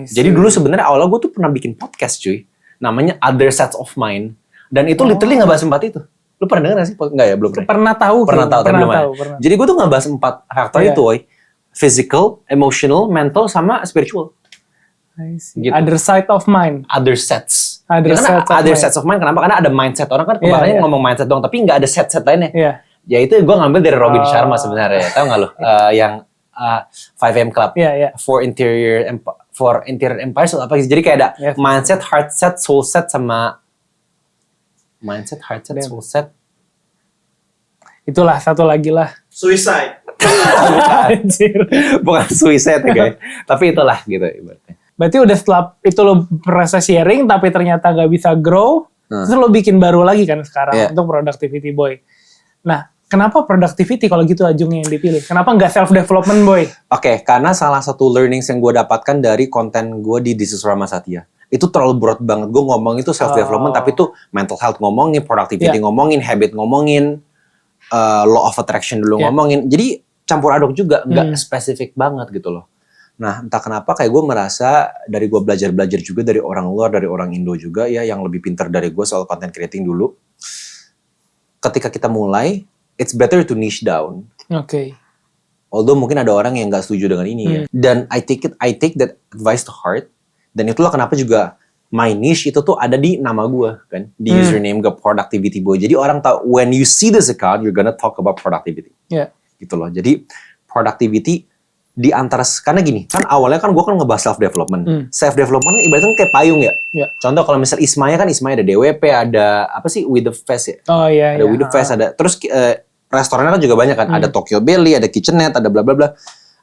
Jadi dulu sebenarnya awalnya gue tuh pernah bikin podcast cuy, namanya Other Sets of Mind, dan itu literally nggak bahas 4 itu. Lu pernah denger gak sih? Nggak ya, belum pernah. Pernah tahu, tapi belum ada. Jadi gue tuh nggak bahas 4 faktor itu, woy. Physical, emotional, mental, sama spiritual. Gitu. Other side of mind. Other sets. Other sets of mind. Kenapa? Karena ada mindset. Orang kan kebanyakan ngomong mindset doang, tapi nggak ada set lainnya. Ya itu gue ngambil dari Robin Sharma sebenarnya. Tahu nggak lo? Yang 5am Club. For interior empires apa sih? Jadi kayak ada mindset, heart set, soul set, sama mindset, heart set, soul set. Itulah satu lagi lah. Suicide. Bukan suicide ya guys. Tapi itulah gitu ibaratnya. Berarti udah setelah itu lo merasa sharing tapi ternyata gak bisa grow, terus lo bikin baru lagi kan sekarang untuk Productivity Boy. Nah, kenapa productivity kalau gitu Ajungnya yang dipilih? Kenapa nggak self-development boy? Oke, karena salah satu learnings yang gue dapatkan dari konten gue di This is Rama Satya. Itu terlalu broad banget. Gue ngomong itu self-development, tapi itu mental health ngomongin, productivity ngomongin, habit ngomongin, law of attraction dulu ngomongin. Jadi campur aduk juga, nggak spesifik banget gitu loh. Nah, entah kenapa kayak gue merasa dari gue belajar-belajar juga dari orang luar, dari orang Indo juga ya, yang lebih pintar dari gue soal content creating dulu. Ketika kita mulai, it's better to niche down. Oke. Although mungkin ada orang yang nggak setuju dengan ini ya. Dan I take that advice to heart. Dan itulah kenapa juga my niche itu tuh ada di nama gue kan, di username gue Productivity Boy. Jadi orang tahu when you see this account, you're gonna talk about productivity. Gitu loh. Jadi productivity di antara, karena gini, kan awalnya kan gue kan ngebahas self-development. Self-development ibaratnya kayak payung ya. Contoh kalau misal Ismaya kan, Ismaya ada DWP, ada apa sih, With the Fest ya. Ada With the Fest, ada. Terus restorannya kan juga banyak kan. Ada Tokyo Belly, ada Kitchenette, ada bla bla bla.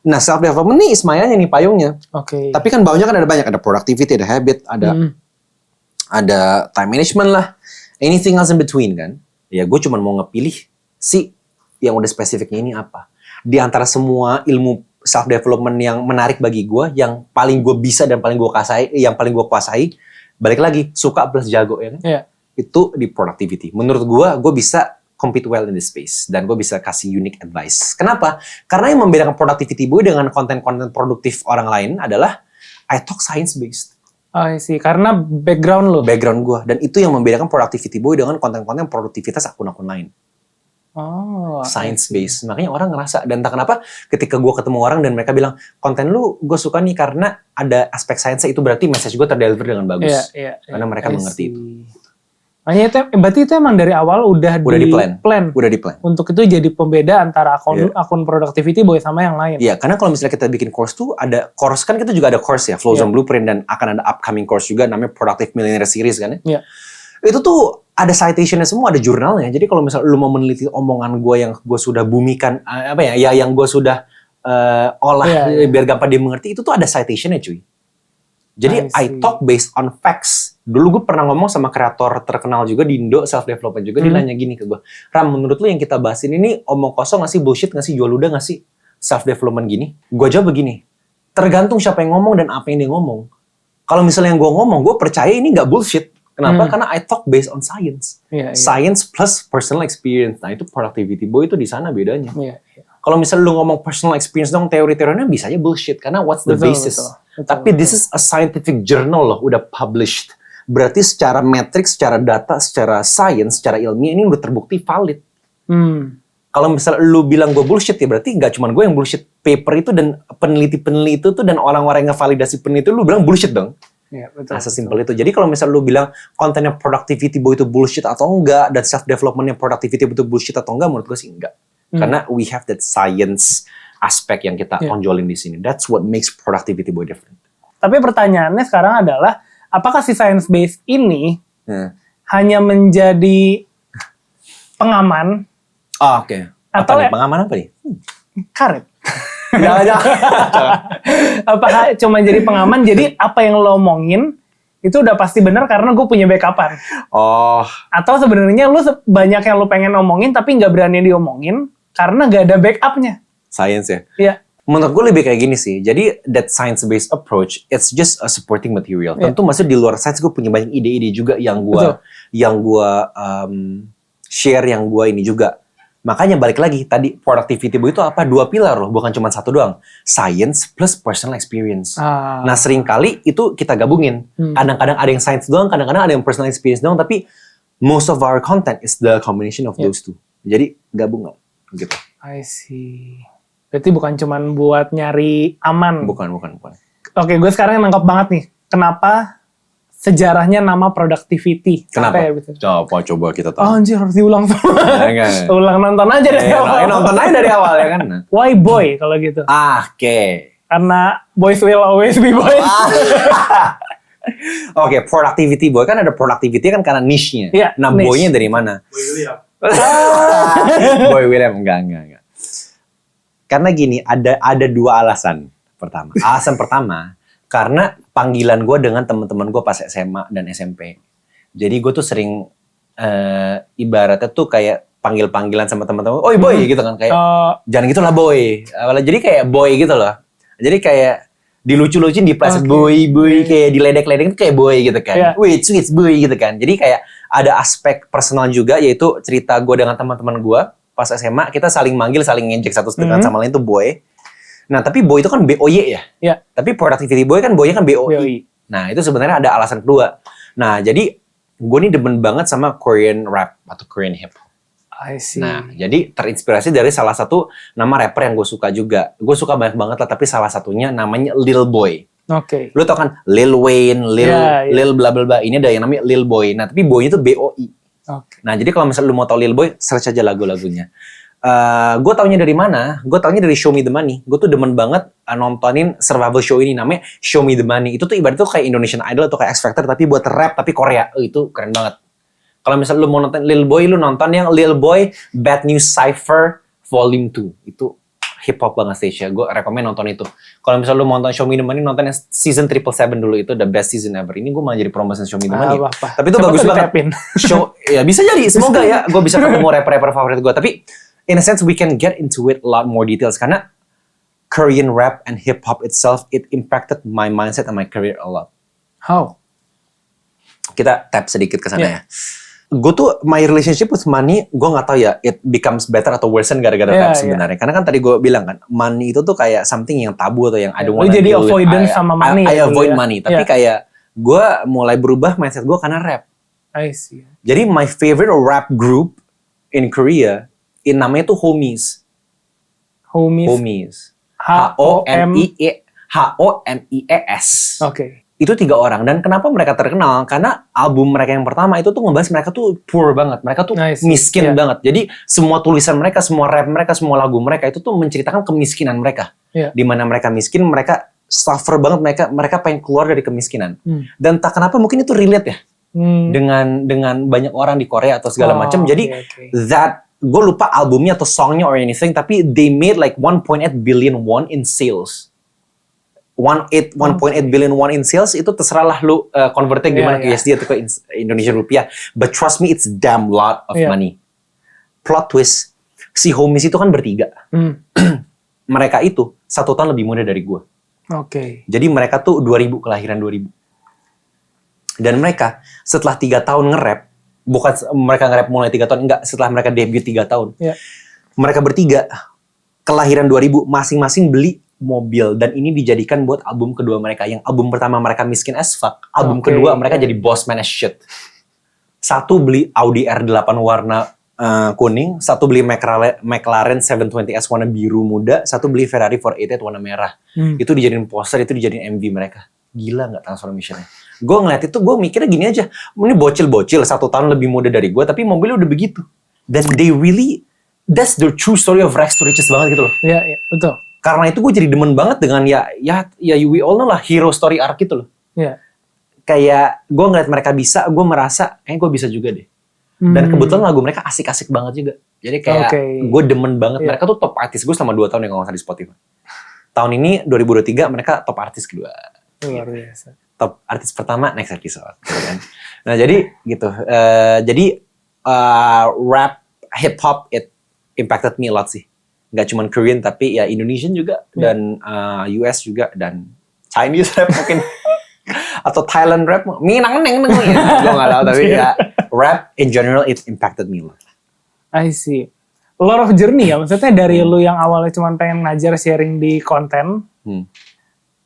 Nah self-development nih Ismayanya nih payungnya. Tapi kan bawahnya kan ada banyak. Ada productivity, ada habit, ada time management lah. Anything else in between kan. Ya gue cuma mau ngepilih si yang udah spesifiknya ini apa. Di antara semua ilmu self-development yang menarik bagi gue, yang paling gue bisa dan paling gue kuasai, balik lagi, suka plus jago ya kan? Itu di productivity. Menurut gue bisa compete well in this space. Dan gue bisa kasih unique advice. Kenapa? Karena yang membedakan Productivity Boy dengan konten-konten produktif orang lain adalah I talk science-based. I see. Karena background lo. Background gue. Dan itu yang membedakan Productivity Boy dengan konten-konten produktivitas akun-akun lain. Science-based. Makanya orang ngerasa. Dan entah kenapa ketika gue ketemu orang dan mereka bilang, konten lu gue suka nih karena ada aspek science, itu berarti message gue terdeliver dengan bagus. Karena mereka mengerti itu. Makanya itu, berarti itu emang dari awal udah di plan. Untuk itu jadi pembeda antara akun Productivity Boy sama yang lain. Iya, karena kalau misalnya kita bikin course tuh, ada course kan kita juga ada course ya, Flow Zone Blueprint, dan akan ada upcoming course juga namanya Productive Millionaire Series kan ya. Itu tuh ada citationnya semua, ada jurnalnya. Jadi kalau misalnya lu mau meneliti omongan gue yang gue sudah bumikan, yang gue sudah olah biar gampang dimengerti, itu tuh ada citationnya cuy. Jadi I talk based on facts. Dulu gue pernah ngomong sama kreator terkenal juga di Indo, self-development juga, dia nanya gini ke gue, Ram, menurut lu yang kita bahas ini omong kosong gak sih, bullshit gak sih, jual ludah gak sih, self-development gini? Gue jawab begini, tergantung siapa yang ngomong dan apa yang dia ngomong. Kalau misalnya yang gue ngomong, gue percaya ini gak bullshit. Kenapa? Karena I talk based on science. Science plus personal experience. Nah itu Productivity Boy itu di sana bedanya. Kalau misalnya lu ngomong personal experience dong, teori-teorinya bisa aja bullshit. Karena what's the basis? Tapi this is a scientific journal loh, udah published. Berarti secara metrik, secara data, secara science, secara ilmiah ini udah terbukti valid. Kalau misalnya lu bilang gue bullshit ya berarti nggak cuma gue yang bullshit. Paper itu dan peneliti-peneliti itu dan orang-orang yang ngevalidasi peneliti lu bilang bullshit dong. Betul. Sesimpel itu. Jadi kalau misalnya lu bilang kontennya Productivity Boy itu bullshit atau enggak, dan self-developmentnya Productivity itu bullshit atau enggak, menurut gue sih enggak. Karena we have that science aspek yang kita tonjolin di sini. That's what makes Productivity Boy different. Tapi pertanyaannya sekarang adalah, apakah si science based ini hanya menjadi pengaman? Oke. Atau pengaman apa nih? Karet. Jangan. Apakah cuma jadi pengaman? Jadi apa yang lo omongin itu udah pasti benar karena gue punya backupan. Atau sebenarnya lo banyak yang lo pengen omongin tapi nggak berani diomongin karena nggak ada backupnya. Science ya? Iya. Menurut gue lebih kayak gini sih. Jadi that science-based approach, it's just a supporting material. Tentu maksud di luar science gue punya banyak ide-ide juga yang gue share, yang gue ini juga. Makanya balik lagi tadi productivity boy itu apa? 2 pilar loh, bukan cuma satu doang. Science plus personal experience. Nah seringkali itu kita gabungin. Kadang-kadang ada yang science doang, kadang-kadang ada yang personal experience doang. Tapi most of our content is the combination of those two. Jadi gabungan gitu. I see. Berarti bukan cuma buat nyari aman. Bukan. Oke, gue sekarang nangkep banget nih. Kenapa sejarahnya nama productivity? Kenapa? Ya, gitu. Coba kita tahu. Oh anjir, harus diulang semua. Ulang nonton aja dari awal. Nonton aja dari awal ya kan. Why boy kalau gitu? Oke. Karena boys will always be boys. Oke, productivity boy kan ada productivity kan karena niche-nya. Iya, Nah, niche. boy-nya dari mana? Boy William. Boy William enggak. Karena gini, ada 2 alasan. Alasan pertama, karena panggilan gue dengan teman-teman gue pas SMA dan SMP. Jadi gue tuh sering ibaratnya tuh kayak panggil-panggilan sama teman-teman, "Oi boy," gitu kan, kayak jangan gitu lah boy. Jadi kayak boy gitu loh. Jadi kayak dilucu-lucuin di plastik boy, kayak diledek-ledek itu kayak boy gitu kan. Yeah. Wait, sweet boy gitu kan. Jadi kayak ada aspek personal juga, yaitu cerita gue dengan teman-teman gue pas SMA, kita saling manggil, saling ngejek satu dengan sama lain tuh boy. Nah, tapi boy itu kan BOY ya. Iya. Tapi productivity boy kan boy-nya kan BOI. Nah, itu sebenarnya ada alasan kedua. Nah, jadi gue nih demen banget sama Korean rap atau Korean hip hop. I see. Nah, jadi terinspirasi dari salah satu nama rapper yang gue suka juga. Gue suka banyak banget lah, tapi salah satunya namanya Lil Boy. Oke. Lu tau kan Lil Wayne, Lil bla bla bla. Ini ada yang namanya Lil Boy. Nah, tapi boy-nya tuh BOI. Oke. Nah, jadi kalau misalnya lu mau tau Lil Boy, search aja lagu-lagunya. Gue taunya dari mana? Gue taunya dari Show Me The Money. Gue tuh demen banget nontonin survival show ini, namanya Show Me The Money. Itu tuh ibaratnya tuh kayak Indonesian Idol atau kayak X Factor tapi buat rap tapi Korea. Itu keren banget. Kalau misalnya lu mau nonton Lil Boy, lu nonton yang Lil Boy Bad News Cypher Volume 2. Itu hip hop banget stage ya. Gue rekomen nonton itu. Kalau misalnya lu mau nonton Show Me The Money, nonton yang season 777 dulu. Itu the best season ever. Ini gue malah jadi promotion Show Me The Money. Tapi itu bagus banget. Show, ya bisa jadi. Semoga ya gue bisa ketemu rapper-rapper favorit gue. Tapi in a sense we can get into it a lot more details karena Korean rap and hip hop itself, it impacted my mindset and my career a lot. How? Kita tap sedikit ke sana ya. Gue tuh my relationship with money, gue nggak tahu ya it becomes better atau worsen gara-gara rap sebenarnya. Karena kan tadi gue bilang kan money itu tuh kayak something yang tabu atau yang I don't wanna jadi deal with. avoidance sama money. I avoid money. Tapi kayak gue mulai berubah mindset gue karena rap. I see. Jadi my favorite rap group in Korea namanya tuh Homies. Homies. Oke. Itu 3 orang. Dan kenapa mereka terkenal? Karena album mereka yang pertama itu tuh ngebahas mereka tuh poor banget. Mereka tuh miskin banget. Jadi semua tulisan mereka, semua rap mereka, semua lagu mereka itu tuh menceritakan kemiskinan mereka. Di mana mereka miskin, mereka suffer banget, mereka pengen keluar dari kemiskinan. Dan tak kenapa mungkin itu relate ya. Dengan banyak orang di Korea atau segala macam. Jadi gue lupa albumnya atau songnya or anything, tapi they made like 1.8 billion won in sales. 1.8 billion won in sales itu terserahlah lu convertnya gimana ke USD atau ke Indonesia rupiah. But trust me, it's damn lot of money. Plot twist, si Homies itu kan bertiga. Mereka itu 1 tahun lebih muda dari gue. Oke. Jadi mereka tuh 2000, kelahiran 2000. Dan mereka setelah 3 tahun nge-rap, bukan mereka nge-rap mulai 3 tahun, enggak, setelah mereka debut 3 tahun. Mereka bertiga kelahiran 2000 masing-masing beli mobil dan ini dijadikan buat album kedua mereka. Yang album pertama mereka miskin as fuck, album kedua mereka jadi boss man as shit. Satu beli Audi R8 warna kuning, satu beli McLaren 720S warna biru muda, satu beli Ferrari 488 warna merah. Itu dijadiin poster, itu dijadiin MV mereka. Gila nggak transformationnya? Gue ngeliat itu, gue mikirnya gini aja, ini bocil-bocil 1 tahun lebih muda dari gue, tapi mobilnya udah begitu. Dan they really, that's the true story of rags to riches banget gitu loh. Iya, betul. Karena itu gue jadi demen banget dengan ya we all know lah hero story arc gitu loh. Iya. Kayak gue ngeliat mereka bisa, gue merasa kayaknya gue bisa juga deh. Dan kebetulan lagu mereka asik-asik banget juga. Jadi kayak gue demen banget. Mereka tuh top artis gue selama 2 tahun yang kalau nggak salah di Spotify. Tahun ini 2023 mereka top artis kedua. Luar biasa. Top artis pertama next episode. Kan? Nah jadi gitu. Rap, hip hop it impacted me a lot sih. Gak cuma Korean tapi ya Indonesian juga dan US juga dan Chinese rap mungkin atau Thailand rap minang neng ya gue nggak tahu tapi ya rap in general it impacted me a lot. I see. lot of journey ya. Maksudnya dari lu yang awalnya cuma pengen ngajar sharing di konten,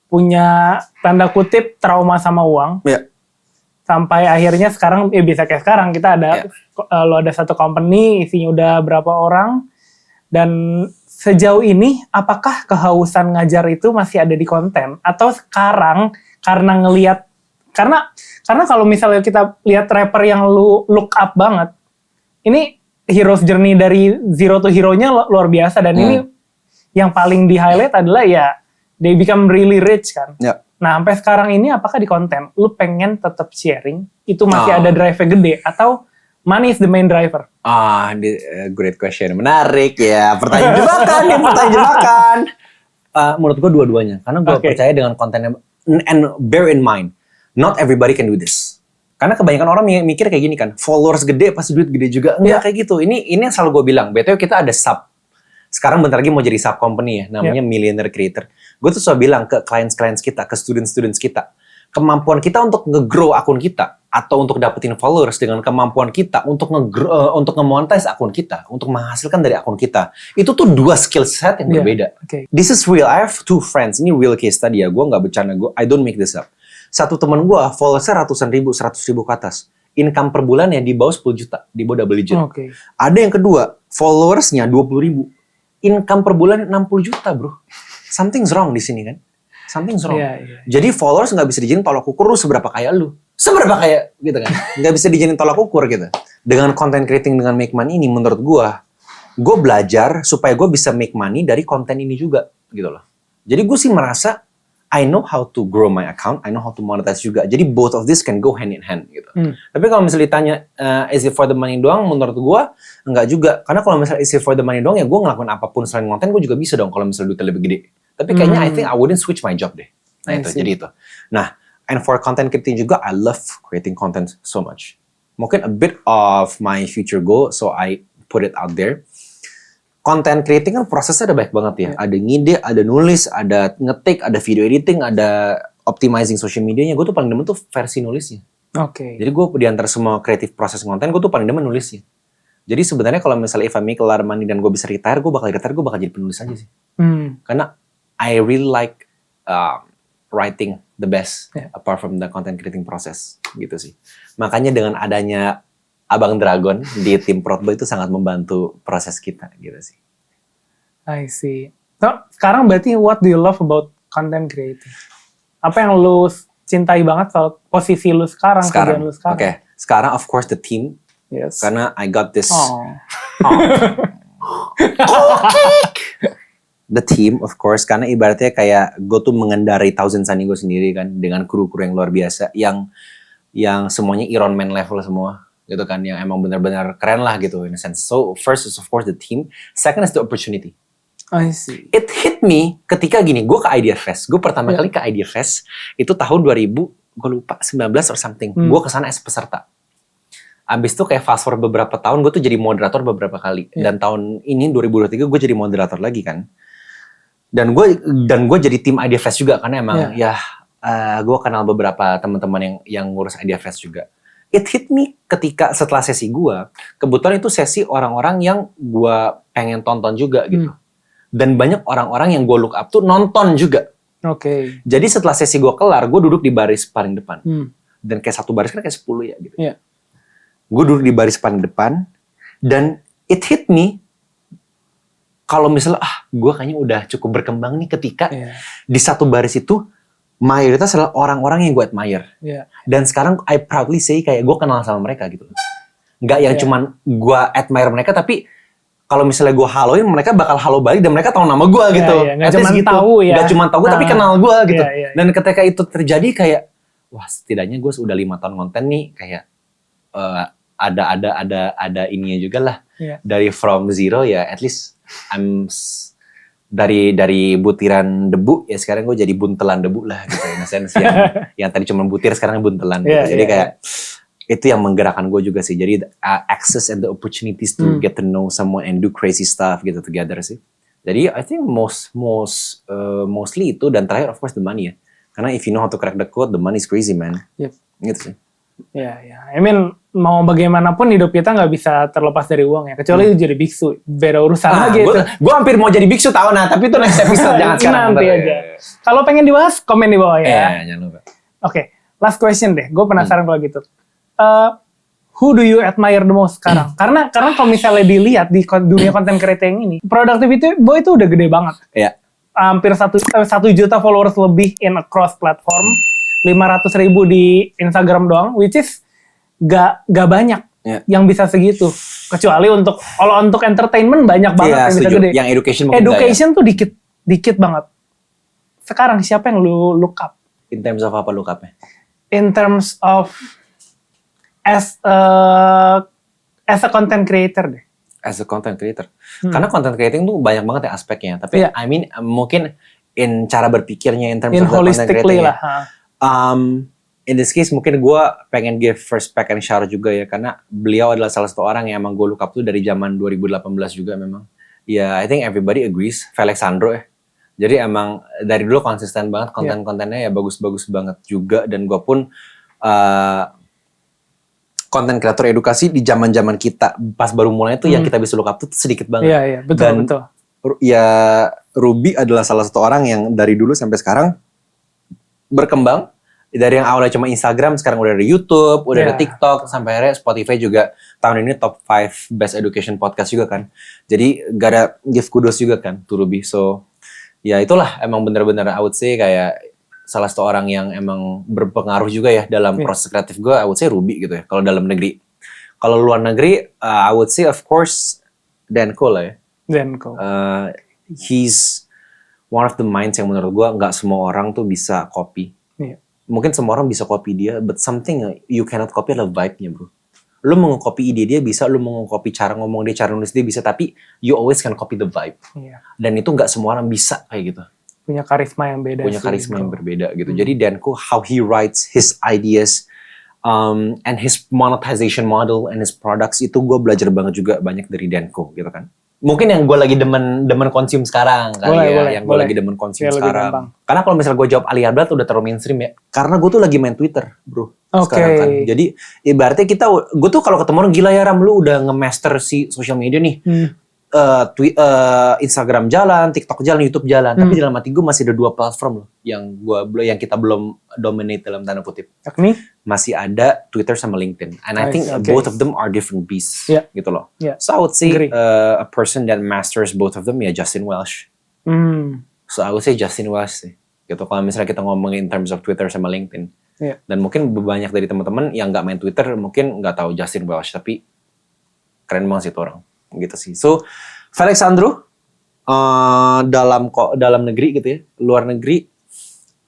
punya tanda kutip trauma sama uang, sampai akhirnya sekarang bisa kayak sekarang kita ada lu ada satu company isinya udah berapa orang, dan sejauh ini apakah kehausan ngajar itu masih ada di konten atau sekarang karena ngelihat karena kalau misalnya kita lihat rapper yang lu look up banget, ini hero's journey dari zero to hero-nya luar biasa, dan ini yang paling di highlight adalah ya they become really rich kan. Nah sampai sekarang ini apakah di konten lu pengen tetap sharing itu masih ada drive-nya gede atau money is the main driver? Great question, menarik ya, pertanyaan jebakan. Menurut gue dua-duanya, karena gue percaya dengan kontennya, and bear in mind, not everybody can do this. Karena kebanyakan orang mikir kayak gini kan, followers gede pasti duit gede juga. Enggak kayak gitu. Ini yang selalu gue bilang. BTW kita ada sub. Sekarang bentar lagi mau jadi sub company ya, namanya Millionaire Creator. Gue tuh selalu bilang ke clients kita, ke students kita, kemampuan kita untuk nge-grow akun kita atau untuk dapetin followers dengan kemampuan kita untuk nge-monetize akun kita, untuk menghasilkan dari akun kita. Itu tuh dua skill set yang berbeda. This is real. I have 2 friends. Ini real case tadi ya. Gue nggak bercanda. I don't make this up. Satu teman gue followersnya ratusan ribu, 100 ribu ke atas. Income per bulannya di bawah 10 juta, di bawah double digit. Ada yang kedua, followersnya 20 ribu. Income per bulan 60 juta bro. Something's wrong di sini kan. Something's wrong. Jadi followers nggak bisa dijadiin tolak ukur lu seberapa kaya lu. Seberapa kaya gitu kan. Nggak bisa dijadiin tolak ukur gitu. Dengan content creating, dengan make money ini menurut gue belajar supaya gue bisa make money dari konten ini juga gitu loh. Jadi gue sih merasa I know how to grow my account, I know how to monetize juga. Jadi both of this can go hand in hand gitu. Tapi kalau misalnya ditanya is it for the money doang, menurut gue enggak juga. Karena kalau misalnya is it for the money doang ya gue ngelakuin apapun selain konten gue juga bisa dong kalau misalnya duitnya lebih gede. Tapi kayaknya I think I wouldn't switch my job deh. Nah itu jadi itu. Nah and for content creating juga I love creating content so much. Mungkin a bit of my future goal, so I put it out there. Content creating kan prosesnya ada banyak banget ya. Ada ngide, ada nulis, ada ngetik, ada video editing, ada optimizing social medianya. Gue tuh paling demen tuh versi nulisnya. Jadi gue di antara semua kreatif proses konten, gue tuh paling demen nulisnya. Jadi sebenarnya kalau misalnya if I make a lot of money dan gue bisa retire, gue bakal jadi penulis aja sih. Karena I really like writing the best apart from the content creating process gitu sih. Makanya dengan adanya Abang Dragon di tim Protboy itu sangat membantu proses kita gitu sih. I see. So, sekarang berarti what do you love about content creating? Apa yang lu cintai banget soal posisi lu sekarang? Lu sekarang? Oke. Sekarang of course the team. Yes. Karena I got this. The team of course, karena ibaratnya kayak gue tuh mengendarai Thousand Sunny gue sendiri kan, dengan kru-kru yang luar biasa, yang semuanya Iron Man level semua. Gitu kan, yang emang benar-benar keren lah gitu in a sense. So first is of course the team, second is the opportunity. I see. It hit me ketika gini, gue ke Idea Fest. Gue pertama kali ke Idea Fest itu tahun 2000, gue lupa 19 or something. Gue kesana as peserta. Abis itu kayak fast forward beberapa tahun, gue tuh jadi moderator beberapa kali. Dan tahun ini 2023 gue jadi moderator lagi kan. Dan gue jadi tim Idea Fest juga karena emang gue kenal beberapa teman-teman yang ngurus Idea Fest juga. It hit me ketika setelah sesi gue, kebetulan itu sesi orang-orang yang gue pengen tonton juga gitu. Dan banyak orang-orang yang gue look up tuh nonton juga. Jadi setelah sesi gue kelar, gue duduk di baris paling depan. Dan kayak satu baris kan kayak 10 ya gitu. Gue duduk di baris paling depan, dan it hit me, kalau misalnya, gue kayaknya udah cukup berkembang nih ketika di satu baris itu, mayoritas adalah orang-orang yang gue admire. Dan sekarang I proudly say kayak gue kenal sama mereka gitu. Nggak yang cuman gue admire mereka, tapi kalau misalnya gue haloin, mereka bakal halo balik dan mereka tahu nama gue gitu. Nggak cuma gitu. Tahu ya. Nggak cuma tahu gue tapi kenal gue gitu. Dan ketika itu terjadi kayak, wah setidaknya gue udah 5 tahun konten nih, kayak ada ininya juga lah. Dari from zero ya, at least I'm dari butiran debu ya sekarang gue jadi buntelan debu lah gitu, in a sense yang tadi cuma butir sekarang buntelan gitu. Jadi kayak itu yang menggerakkan gue juga sih. Jadi access and the opportunities to get to know someone and do crazy stuff gitu together sih. Jadi I think mostly itu, dan terakhir of course the money ya. Karena if you know how to crack the code, the money is crazy man. Gitu sih. Ya. I mean, mau bagaimanapun hidup kita nggak bisa terlepas dari uang ya. Kecuali jadi biksu. Beda urusan lagi itu. Gue hampir mau jadi biksu tahu tapi itu next episode jangan sekarang. Nanti aja. Kalau pengen dibahas, komen di bawah ya. Jangan lupa. Oke, last question deh. Gue penasaran kalau gitu. Who do you admire the most sekarang? Karena kalau misalnya dilihat di dunia content creating ini, Productivity Boy itu udah gede banget. Iya. Hampir 1 juta followers lebih in across platform. 500.000 di Instagram doang, which is gak banyak yang bisa segitu. Kecuali untuk entertainment banyak banget yang bisa gede. Yang education tuh dikit banget. Sekarang siapa yang lu look up? In terms of apa look up-nya? In terms of as a content creator deh. As a content creator. Karena content creating tuh banyak banget ya aspeknya. Tapi I mean mungkin in cara berpikirnya in terms of content creating lah. In this case mungkin gue pengen give respect and shout juga ya, karena beliau adalah salah satu orang yang emang gue look up tuh dari zaman 2018 juga memang. Ya, I think everybody agrees. Felix Sandro ya. Jadi emang dari dulu konsisten banget konten-kontennya ya bagus-bagus banget juga, dan gue pun konten kreator edukasi di zaman-zaman kita pas baru mulai tuh yang kita bisa look up tuh sedikit banget. Iya, betul. Ya Ruby adalah salah satu orang yang dari dulu sampai sekarang berkembang. Dari yang awalnya cuma Instagram, sekarang udah ada YouTube, udah ada TikTok, sampai akhirnya Spotify juga tahun ini top 5 best education podcast juga kan. Jadi gak ada give kudos juga kan to Ruby. So ya itulah emang bener-bener I would say kayak salah satu orang yang emang berpengaruh juga ya dalam proses kreatif gue. I would say Ruby gitu ya kalau dalam negeri. Kalau luar negeri I would say of course Danko lah ya. Danko. He's one of the minds yang menurut gue gak semua orang tuh bisa copy. Mungkin semua orang bisa copy dia, but something you cannot copy adalah vibe-nya, bro. Lu mau nge-copy ide dia bisa, lu mau nge-copy cara ngomong dia, cara nulis dia bisa, tapi you always can copy the vibe. Dan itu nggak semua orang bisa kayak gitu. Punya karisma yang beda. Punya karisma yang berbeda gitu. Jadi Danko, how he writes his ideas, and his monetization model and his products, itu gue belajar banget juga banyak dari Danko gitu kan. Mungkin yang gue lagi demen consume sekarang kali yang gue lagi demen consume sekarang. Karena kalau misalnya gue jawab Ali Abdal udah terlalu mainstream ya. Karena gue tuh lagi main Twitter, bro. Sekarang kan. Jadi ibaratnya gue tuh kalau ketemu orang gila ya Ram, lu udah nge-master si social media nih. Instagram jalan, TikTok jalan, YouTube jalan. Tapi dalam hati gue masih ada 2 platform loh yang kita belum dominate dalam tanda kutip. Yakni? Masih ada Twitter sama LinkedIn. And I think both of them are different beasts. Gitu loh. So I would say a person that masters both of them ya Justin Welsh. So I would say Justin Welsh sih. Gitu kalau misalnya kita ngomongin in terms of Twitter sama LinkedIn. Dan mungkin banyak dari teman-teman yang nggak main Twitter mungkin nggak tahu Justin Welsh, tapi keren banget sih itu orang. Gitu sih. So Felix Sandro dalam negeri gitu ya, luar negeri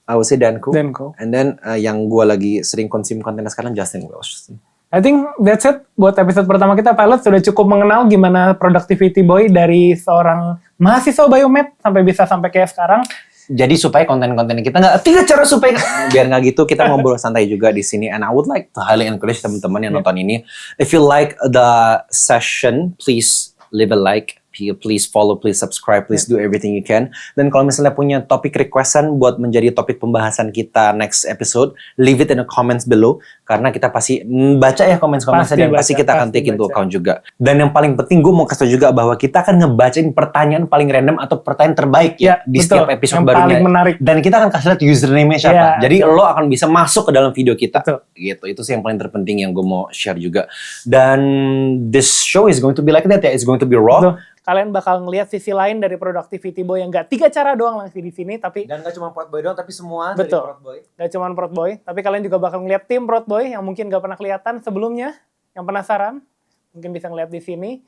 I would say Danko. And then yang gue lagi sering consume kontennya sekarang Justin Welsh. I think that's it buat episode pertama kita. Pilot sudah cukup mengenal gimana Productivity Boy dari seorang mahasiswa biomed sampai kayak sekarang. Jadi supaya konten-konten kita nggak 3 cara supaya biar nggak gitu, kita ngobrol santai juga di sini. And I would like to highly encourage teman-teman yang nonton ini, if you like the session, please leave a like. Please follow, please subscribe, please do everything you can. Dan kalau misalnya punya topik requestan buat menjadi topik pembahasan kita next episode, leave it in the comments below. Karena kita pasti baca ya comments-commentsnya dan pasti kita akan take into account juga. Dan yang paling penting gue mau kasih tau juga bahwa kita akan ngebacain pertanyaan paling random atau pertanyaan terbaik ya di setiap episode yang barunya. Paling menarik. Dan kita akan kasih lihat username-nya siapa. Jadi lo akan bisa masuk ke dalam video kita. Gitu. Itu sih yang paling terpenting yang gue mau share juga. Dan this show is going to be like that ya. It's going to be raw. Kalian bakal ngelihat sisi lain dari Productivity Boy yang gak 3 cara doang langsung di sini, tapi dan gak cuma Proud Boy doang, tapi semua dari Proud Boy. Gak cuma Proud Boy, tapi kalian juga bakal ngelihat tim Proud Boy yang mungkin gak pernah kelihatan sebelumnya. Yang penasaran, mungkin bisa ngelihat di sini.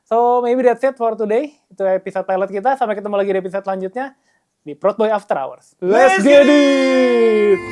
So maybe that's it for today. Itu episode pilot kita. Sampai ketemu lagi di episode selanjutnya di Proud Boy After Hours. Let's get it!